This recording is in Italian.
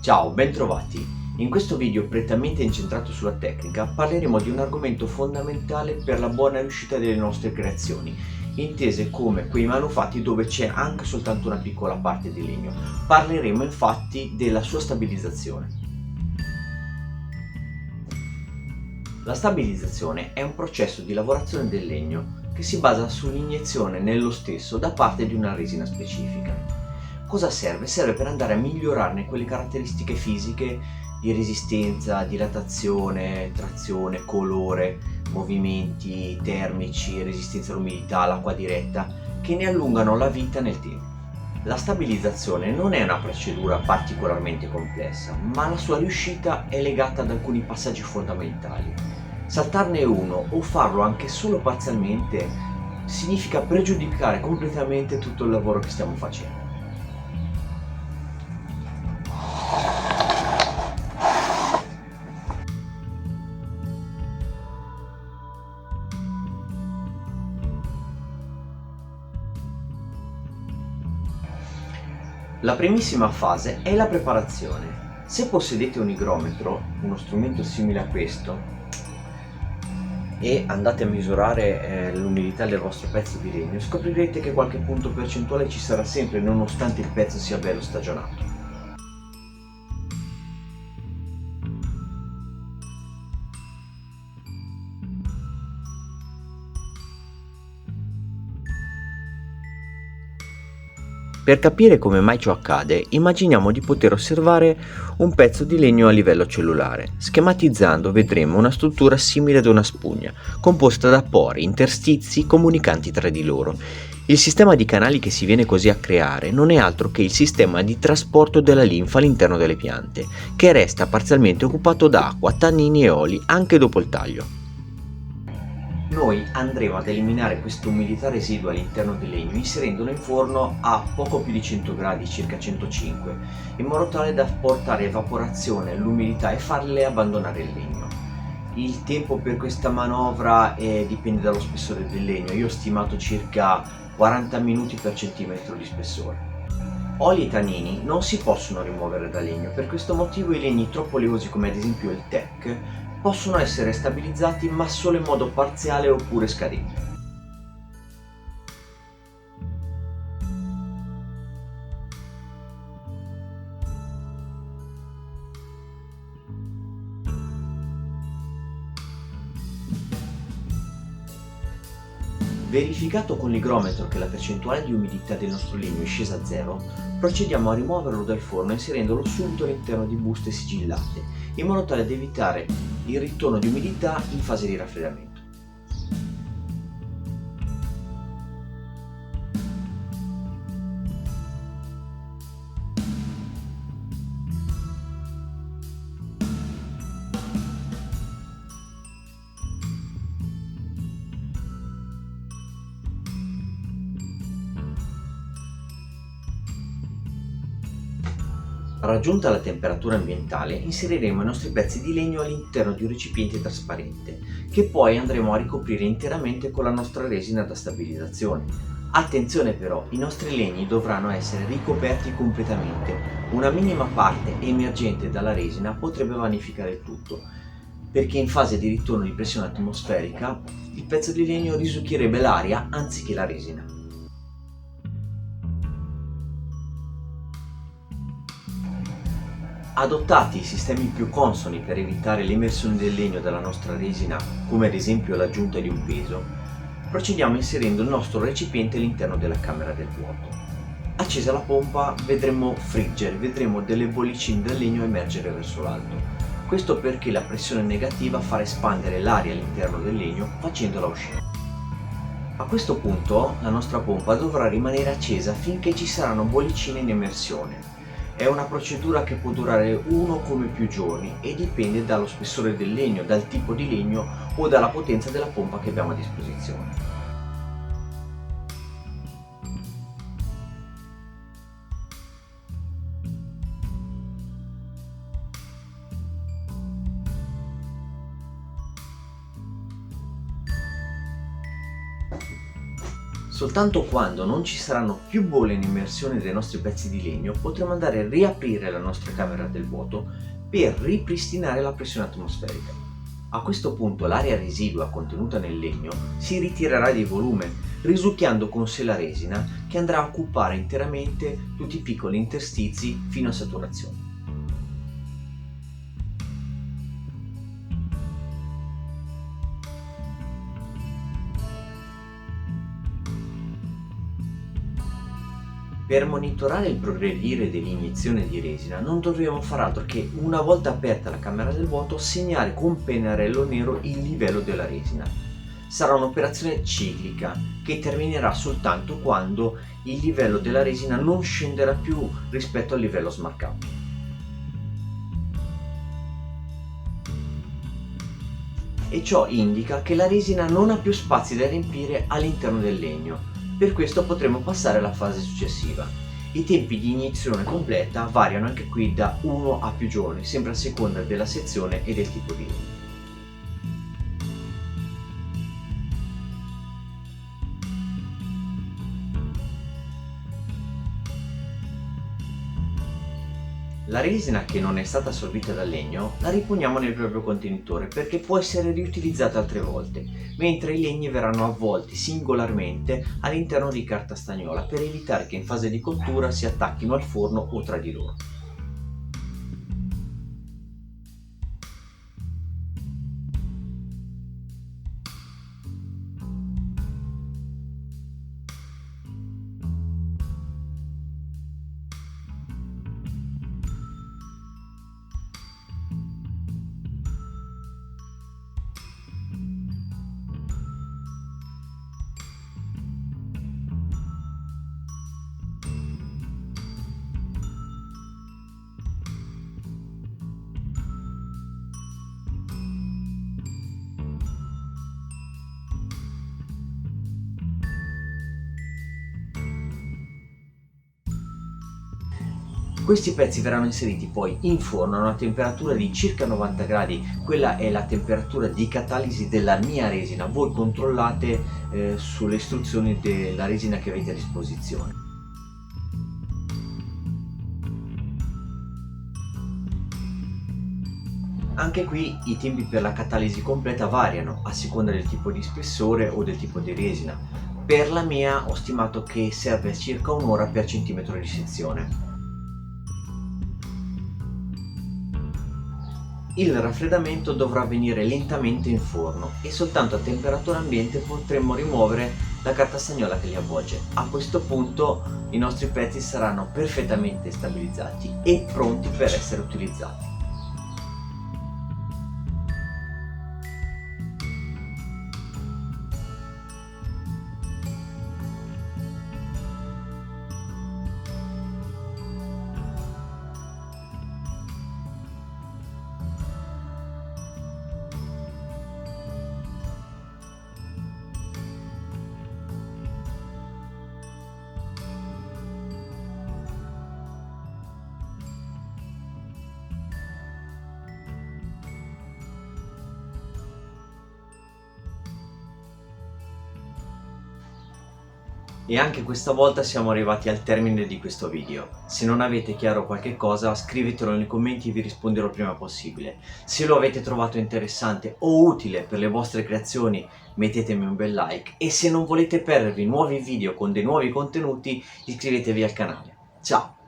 Ciao, bentrovati! In questo video prettamente incentrato sulla tecnica parleremo di un argomento fondamentale per la buona riuscita delle nostre creazioni, intese come quei manufatti dove c'è anche soltanto una piccola parte di legno. Parleremo infatti della sua stabilizzazione. La stabilizzazione è un processo di lavorazione del legno che si basa sull'iniezione nello stesso da parte di una resina specifica. Cosa serve? Serve per andare a migliorarne quelle caratteristiche fisiche di resistenza, dilatazione, trazione, colore, movimenti termici, resistenza all'umidità, all'acqua diretta, che ne allungano la vita nel tempo. La stabilizzazione non è una procedura particolarmente complessa, ma la sua riuscita è legata ad alcuni passaggi fondamentali. Saltarne uno o farlo anche solo parzialmente significa pregiudicare completamente tutto il lavoro che stiamo facendo. La primissima fase è la preparazione. Se possedete un igrometro, uno strumento simile a questo, e andate a misurare l'umidità del vostro pezzo di legno, scoprirete che qualche punto percentuale ci sarà sempre nonostante il pezzo sia bello stagionato. Per capire come mai ciò accade, immaginiamo di poter osservare un pezzo di legno a livello cellulare. Schematizzando vedremo una struttura simile ad una spugna, composta da pori, interstizi comunicanti tra di loro. Il sistema di canali che si viene così a creare non è altro che il sistema di trasporto della linfa all'interno delle piante, che resta parzialmente occupato da acqua, tannini e oli anche dopo il taglio. Noi andremo ad eliminare questa umidità residua all'interno del legno inserendolo in forno a poco più di 100 gradi, circa 105, in modo tale da portare evaporazione all'umidità e farle abbandonare il legno. Il tempo per questa manovra dipende dallo spessore del legno, io ho stimato circa 40 minuti per centimetro di spessore. Oli e tannini non si possono rimuovere dal legno, per questo motivo i legni troppo oleosi come ad esempio il teak possono essere stabilizzati ma solo in modo parziale oppure scadente. Verificato con l'igrometro che la percentuale di umidità del nostro legno è scesa a zero, procediamo a rimuoverlo dal forno inserendolo subito all'interno di buste sigillate, in modo tale da evitare il ritorno di umidità in fase di raffreddamento. Raggiunta la temperatura ambientale, inseriremo i nostri pezzi di legno all'interno di un recipiente trasparente, che poi andremo a ricoprire interamente con la nostra resina da stabilizzazione. Attenzione però, i nostri legni dovranno essere ricoperti completamente. Una minima parte emergente dalla resina potrebbe vanificare il tutto, perché in fase di ritorno di pressione atmosferica il pezzo di legno risucchierebbe l'aria anziché la resina. Adottati i sistemi più consoni per evitare l'emersione del legno dalla nostra resina, come ad esempio l'aggiunta di un peso, procediamo inserendo il nostro recipiente all'interno della camera del vuoto. Accesa la pompa vedremo delle bollicine del legno emergere verso l'alto. Questo perché la pressione negativa farà espandere l'aria all'interno del legno facendola uscire. A questo punto la nostra pompa dovrà rimanere accesa finché ci saranno bollicine in emersione. È una procedura che può durare uno come più giorni e dipende dallo spessore del legno, dal tipo di legno o dalla potenza della pompa che abbiamo a disposizione. Soltanto quando non ci saranno più bolle in immersione dei nostri pezzi di legno potremo andare a riaprire la nostra camera del vuoto per ripristinare la pressione atmosferica. A questo punto l'aria residua contenuta nel legno si ritirerà di volume, risucchiando con sé la resina che andrà a occupare interamente tutti i piccoli interstizi fino a saturazione. Per monitorare il progredire dell'iniezione di resina non dovremo far altro che, una volta aperta la camera del vuoto, segnare con pennarello nero il livello della resina. Sarà un'operazione ciclica che terminerà soltanto quando il livello della resina non scenderà più rispetto al livello smarcato. E ciò indica che la resina non ha più spazi da riempire all'interno del legno. Per questo potremo passare alla fase successiva. I tempi di iniezione completa variano anche qui da 1 a più giorni, sempre a seconda della sezione e del tipo di legno. La resina che non è stata assorbita dal legno la riponiamo nel proprio contenitore perché può essere riutilizzata altre volte, mentre i legni verranno avvolti singolarmente all'interno di carta stagnola per evitare che in fase di cottura si attacchino al forno o tra di loro. Questi pezzi verranno inseriti poi in forno a una temperatura di circa 90 gradi, quella è la temperatura di catalisi della mia resina, voi controllate sulle istruzioni della resina che avete a disposizione. Anche qui i tempi per la catalisi completa variano a seconda del tipo di spessore o del tipo di resina. Per la mia ho stimato che serve circa un'ora per centimetro di sezione. Il raffreddamento dovrà avvenire lentamente in forno e soltanto a temperatura ambiente potremo rimuovere la carta stagnola che li avvolge. A questo punto i nostri pezzi saranno perfettamente stabilizzati e pronti per essere utilizzati. E anche questa volta siamo arrivati al termine di questo video. Se non avete chiaro qualche cosa, scrivetelo nei commenti e vi risponderò il prima possibile. Se lo avete trovato interessante o utile per le vostre creazioni, mettetemi un bel like, e se non volete perdervi nuovi video con dei nuovi contenuti, iscrivetevi al canale. Ciao!